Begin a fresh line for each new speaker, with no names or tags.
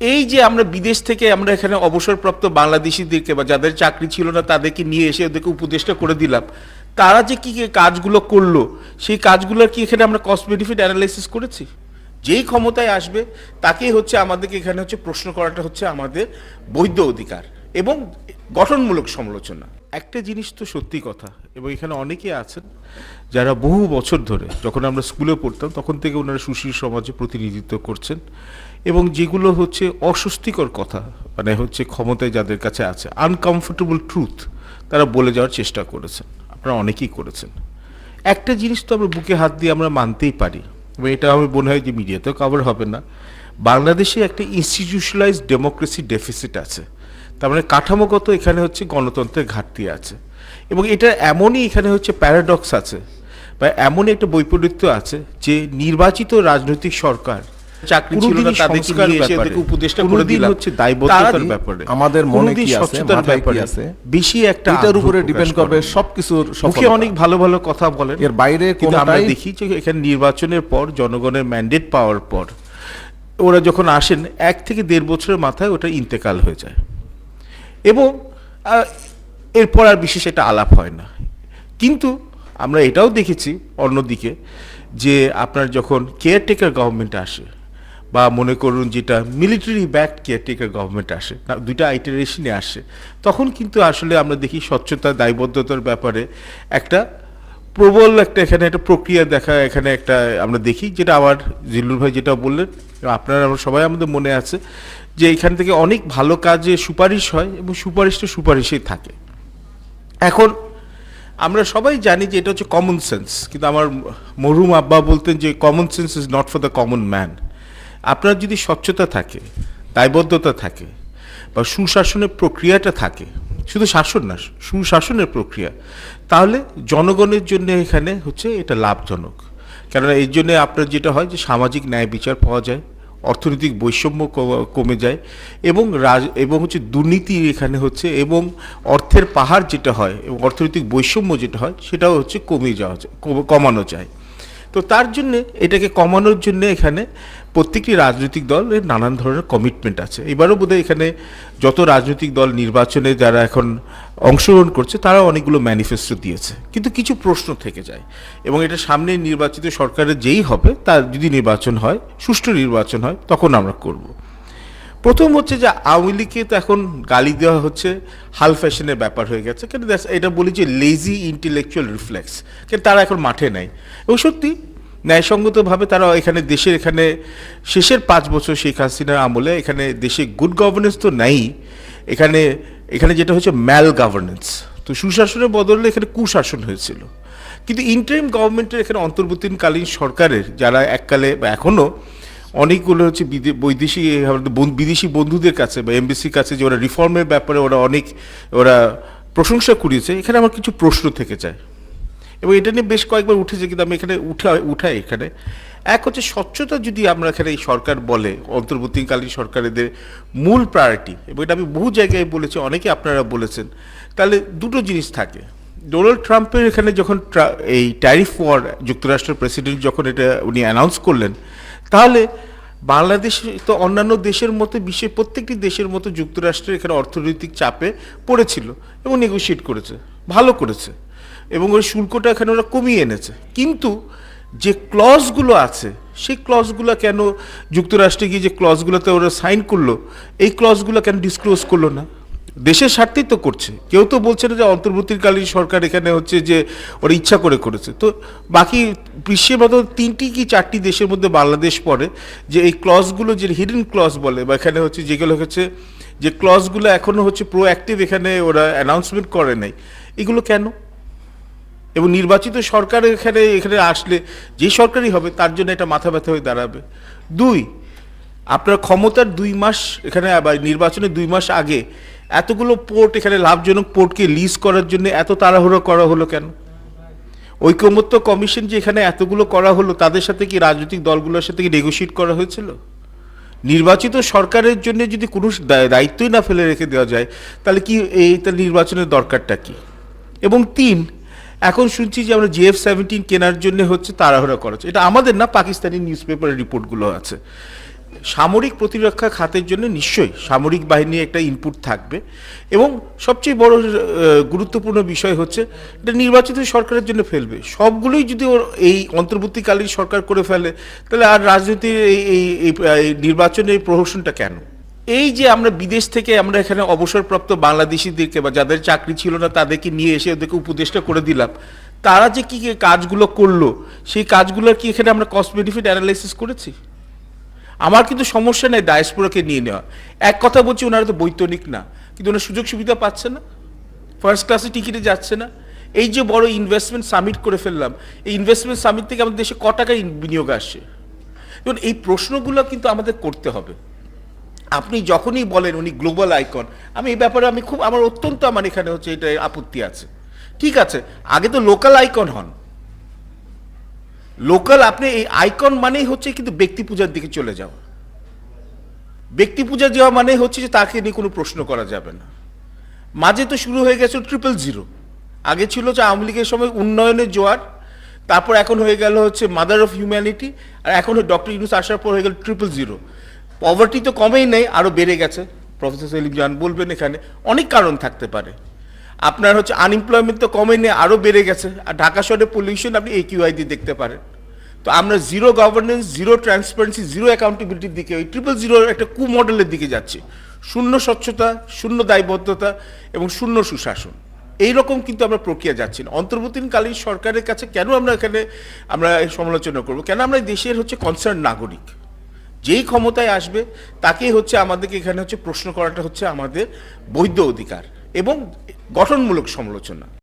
এই যে আমরা বিদেশ থেকে আমরা এখানে অবসরপ্রাপ্ত বাংলাদেশিদেরকে বা যাদের চাকরি ছিল না তাদেরকে নিয়ে এসে ওদেরকে উপদেষ্টা করে দিলাম, তারা যে কি কি কাজগুলো করলো সেই কাজগুলোর কি এখানে আমরা কস্ট বেনিফিট অ্যানালাইসিস করেছি? যেই ক্ষমতায় আসবে তাকেই হচ্ছে আমাদেরকে এখানে হচ্ছে প্রশ্ন করাটা হচ্ছে আমাদের বৈধ অধিকার এবং গঠনমূলক সমালোচনা। একটা জিনিস তো সত্যি কথা, এবং এখানে অনেকে আছেন যারা বহু বছর ধরে, যখন আমরা স্কুলে পড়তাম তখন থেকে ওনারা সুশীল সমাজে প্রতিনিধিত্ব করছেন, এবং যেগুলো হচ্ছে অস্বস্তিকর কথা, মানে হচ্ছে ক্ষমতায় যাদের কাছে আছে আনকমফোর্টেবল ট্রুথ, তারা বলে যাওয়ার চেষ্টা করেছেন, আপনারা অনেকেই করেছেন। একটা জিনিস তো আমরা বুকে হাত দিয়ে আমরা মানতেই পারি, এবং এটা আমার মনে হয় যে মিডিয়াতেও কভার হবে না, বাংলাদেশে একটা ইনস্টিটিউশনালাইজড ডেমোক্রেসি ডেফিসিট আছে। তার মানে কাঠামোগত এখানে হচ্ছে গণতন্ত্রের ঘাটতি আছে, এবং এটা এমনই এখানে হচ্ছে প্যারাডক্স আছে বা এমনই একটা বৈপরীত্য আছে যে নির্বাচিত রাজনৈতিক সরকার চাকরি ছিল না তাদেরকে নিয়ে এসে ওদেরকে উপদেষ্টা করে দিলাম হচ্ছে দায়বদ্ধতার ব্যাপারে,
আমাদের মনে কি আছে,
স্বচ্ছতার
মাথায় কি
ব্যাপারে
আছে,
বেশি একটা
এটার উপরে ডিপেন্ড করবে সবকিছুর
মুখে
সফলতা।
অনেক ভালো ভালো কথা বলেন,
এর বাইরে
কিন্তু আমরা
কোনটাই
দেখি যে এখানে নির্বাচনের পর জনগণের ম্যান্ডেট পাওয়ার পর ওরা যখন আসেন 1 থেকে 1.5 বছরের মাথায় ওটা ইন্তেকাল হয়ে যায়, এবং এরপর আর বিশেষ একটা আলাপ হয় না। কিন্তু আমরা এটাও দেখেছি অন্যদিকে যে আপনার যখন কেয়ারটেকার গভর্নমেন্ট আসে, বা মনে করুন যেটা মিলিটারি ব্যাকড কেয়ারটেকার গভর্নমেন্ট আসে, দুইটা আইটারেশনে আসে, তখন কিন্তু আসলে আমরা দেখি স্বচ্ছতা দায়বদ্ধতার ব্যাপারে একটা প্রবল একটা এখানে একটা প্রক্রিয়া দেখা এখানে একটা আমরা দেখি, যেটা আবার জিল্লুর ভাই যেটা বললেন, আপনারা আমরা সবাই আমাদের মনে আছে যে এখান থেকে অনেক ভালো কাজে সুপারিশ হয় এবং সুপারিশটা সুপারিশেই থাকে। এখন আমরা সবাই জানি যে এটা হচ্ছে কমন সেন্স, কিন্তু আমার মরহুম আব্বা বলতেন যে common sense is not for the common man. আপনার যদি স্বচ্ছতা থাকে, দায়বদ্ধতা থাকে, বা সুশাসনের প্রক্রিয়াটা থাকে, শুধু শাসন না, সুশাসনের প্রক্রিয়া, তাহলে জনগণের জন্য এখানে হচ্ছে এটা লাভজনক। কেননা এর জন্য আপনার যেটা হয় যে সামাজিক ন্যায় বিচার পাওয়া যায়, অর্থনৈতিক বৈষম্য কমে যায়, এবং হচ্ছে দুর্নীতি এখানে হচ্ছে, এবং অর্থের পাহাড় যেটা হয় এবং অর্থনৈতিক বৈষম্য যেটা হয় সেটাও হচ্ছে কমানো যায়। তো তার জন্য এটাকে কমানোর জন্য এখানে প্রত্যেকটি রাজনৈতিক দলের নানান ধরনের কমিটমেন্ট আছে। এবারও বোধহয় এখানে যত রাজনৈতিক দল নির্বাচনে যারা এখন অংশগ্রহণ করছে তারা অনেকগুলো ম্যানিফেস্টো দিয়েছে, কিন্তু কিছু প্রশ্ন থেকে যায়, এবং এটা সামনে নির্বাচিত সরকারের যেই হবে তার যদি নির্বাচন হয়, সুষ্ঠু নির্বাচন হয়, তখন আমরা করব। প্রথম হচ্ছে যে আওয়ামী লীগকে তো এখন গালি দেওয়া হচ্ছে হাল ফ্যাশনের ব্যাপার হয়ে গেছে, কিন্তু এটা বলি যে লেজি ইন্টেলেকচুয়াল রিফ্লেক্স, কিন্তু তারা এখন মাঠে নেই, এবং সত্যি ন্যায়সঙ্গতভাবে তারা এখানে দেশের এখানে শেষের 5 বছর শেখ হাসিনার আমলে এখানে দেশে গুড গভর্নেন্স তো নেই, এখানে এখানে যেটা হচ্ছে ম্যাল গভর্নেন্স, তো সুশাসনের বদলে এখানে কুশাসন হয়েছিল। কিন্তু ইন্টারিম গভর্নমেন্টের এখানে অন্তর্বর্তীকালীন সরকারের যারা এককালে বা এখনও অনেকগুলো হচ্ছে বিদেশি বন্ধুদের কাছে বা এমবিসির কাছে যে ওরা রিফর্মের ব্যাপারে ওরা প্রশংসা করিয়েছে, এখানে আমার কিছু প্রশ্ন থেকে যায়, এবং এটা নিয়ে বেশ কয়েকবার উঠেছে, কিন্তু আমি এখানে উঠাই এখানে এক হচ্ছে স্বচ্ছতা। যদি আমরা এখানে এই সরকার বলে অন্তর্বর্তীকালীন সরকারেদের মূল প্রায়োরিটি, এবং এটা আমি বহু জায়গায় বলেছি, অনেকে আপনারা বলেছেন, তাহলে দুটো জিনিস থাকে। ডোনাল্ড ট্রাম্পের এখানে যখন এই ট্যারিফ ওয়ার যুক্তরাষ্ট্রের প্রেসিডেন্ট যখন এটা উনি অ্যানাউন্স করলেন, তাহলে বাংলাদেশ তো অন্যান্য দেশের মতো, বিশ্বের প্রত্যেকটি দেশের মতো যুক্তরাষ্ট্রের এখানে অর্থনৈতিক চাপে পড়েছিল এবং নেগোশিয়েট করেছে, ভালো করেছে, এবং ওই শুল্কটা এখানে ওরা কমিয়ে এনেছে। কিন্তু যে ক্লজগুলো আছে সেই ক্লজগুলো কেন যুক্তরাষ্ট্রে গিয়ে যে ক্লজগুলোতে ওরা সাইন করলো, এই ক্লজগুলো কেন ডিসক্লোজ করলো না? দেশের স্বার্থেই তো করছে, কেউ তো বলছে না যে অন্তর্বর্তীকালীন সরকার এখানে হচ্ছে যে ওরা ইচ্ছা করে করেছে। তো বাকি বিশ্বের মতো 3টি কি 4টি দেশের মধ্যে বাংলাদেশ পড়ে যে এই ক্লজগুলো যে হিডেন ক্লজ বলে, বা এখানে হচ্ছে যেগুলো হচ্ছে যে ক্লজগুলো এখনও হচ্ছে প্রোঅ্যাক্টিভ এখানে ওরা অ্যানাউন্সমেন্ট করে নাই, এগুলো কেন? এবং নির্বাচিত সরকার এখানে এখানে আসলে যে সরকারই হবে তার জন্য এটা মাথা ব্যথা হয়ে দাঁড়াবে। 2, আপনার ক্ষমতার 2 মাস এখানে আবার নির্বাচনের 2 মাস আগে এতগুলো পোর্ট এখানে লাভজনক পোর্টকে লিজ করার জন্য এত তাড়াহুড়ো করা হলো কেন? ঐকমত্য কমিশন যে এখানে এতগুলো করা হলো, তাদের সাথে কি রাজনৈতিক দলগুলোর সাথে কি নেগোশিয়েট করা হয়েছিল? নির্বাচিত সরকারের জন্য যদি কোনো দায়িত্বই না ফেলে রেখে দেওয়া যায়, তাহলে কি এইটা নির্বাচনের দরকারটা কি? এবং 3, এখন শুনছি যে আমরা JF-17 কেনার জন্য হচ্ছে তাড়াহুড়া করা হচ্ছে, এটা আমাদের না, পাকিস্তানি নিউজ পেপারের রিপোর্টগুলো আছে। সামরিক প্রতিরক্ষা খাতের জন্য নিশ্চয়ই সামরিক বাহিনী একটা ইনপুট থাকবে এবং সবচেয়ে বড় গুরুত্বপূর্ণ বিষয় হচ্ছে এটা নির্বাচিত সরকারের জন্য ফেলবে। সবগুলোই যদি ওর এই অন্তর্বর্তীকালীন সরকার করে ফেলে তাহলে আর রাজনীতির এই নির্বাচনের এই প্রহসনটা কেন? এই যে আমরা বিদেশ থেকে আমরা এখানে অবসরপ্রাপ্ত বাংলাদেশিদেরকে বা যাদের চাকরি ছিল না তাদেরকে নিয়ে এসে ওদেরকে উপদেষ্টা করে দিলাম, তারা যে কি কাজগুলো করলো সেই কাজগুলোর কি এখানে আমরা কস্ট বেনিফিট অ্যানালাইসিস করেছি? আমার কিন্তু সমস্যা নেই ডায়াসপোরাকে নিয়ে নেওয়া। এক কথা বলছি, ওনারা তো বৈতনিক না, কিন্তু ওনারা সুযোগ সুবিধা পাচ্ছে না, ফার্স্ট ক্লাসে টিকিটে যাচ্ছে না। এই যে বড় ইনভেস্টমেন্ট সামিট করে ফেললাম, এই ইনভেস্টমেন্ট সামিট থেকে আমাদের দেশে ক টাকা বিনিয়োগ আসছে? এবং এই প্রশ্নগুলো কিন্তু আমাদের করতে হবে। আপনি যখনই বলেন উনি গ্লোবাল আইকন, আমি এই ব্যাপারে আমার অত্যন্ত আমার এখানে হচ্ছে এটা আপত্তি আছে। ঠিক আছে, আগে তো লোকাল আইকন হন। লোকাল আপনি এই আইকন মানেই হচ্ছে কিন্তু ব্যক্তি পূজার দিকে চলে যাওয়া। ব্যক্তি পূজা যাওয়া মানে হচ্ছে যে তাকে নিয়ে কোনো প্রশ্ন করা যাবে না। মাঝে তো শুরু হয়ে গেছে 000। আগে ছিল যে আওয়ামী লীগের সময় উন্নয়নের জোয়ার, তারপর এখন হয়ে গেল হচ্ছে মাদার অফ হিউম্যানিটি, আর এখন ডক্টর ইউনূস আসার পর হয়ে গেল 000। পভার্টি তো কমেই নেই, আরও বেড়ে গেছে। প্রফেসর সেলিম জান বলবেন এখানে অনেক কারণ থাকতে পারে। আপনার হচ্ছে আনএমপ্লয়মেন্ট তো কমেই নেই, আরও বেড়ে গেছে। আর ঢাকা শহরে পলিউশন আপনি AQI দিয়ে দেখতে পারেন। তো আমরা zero governance, zero transparency, zero অ্যাকাউন্টেবিলিটির দিকে, ওই 000 একটা কু মডেলের দিকে যাচ্ছে। শূন্য স্বচ্ছতা, শূন্য দায়বদ্ধতা এবং শূন্য সুশাসন, এইরকম কিন্তু আমরা প্রক্রিয়া যাচ্ছি না। অন্তর্বর্তীকালীন সরকারের কাছে কেন আমরা এখানে সমালোচনা করব? কেন আমরা দেশের হচ্ছে কনসার্ন নাগরিক, যেই ক্ষমতায় আসবে তাকেই হচ্ছে আমাদেরকে এখানে হচ্ছে প্রশ্ন করাটা হচ্ছে আমাদের বৈধ অধিকার এবং গঠনমূলক সমালোচনা।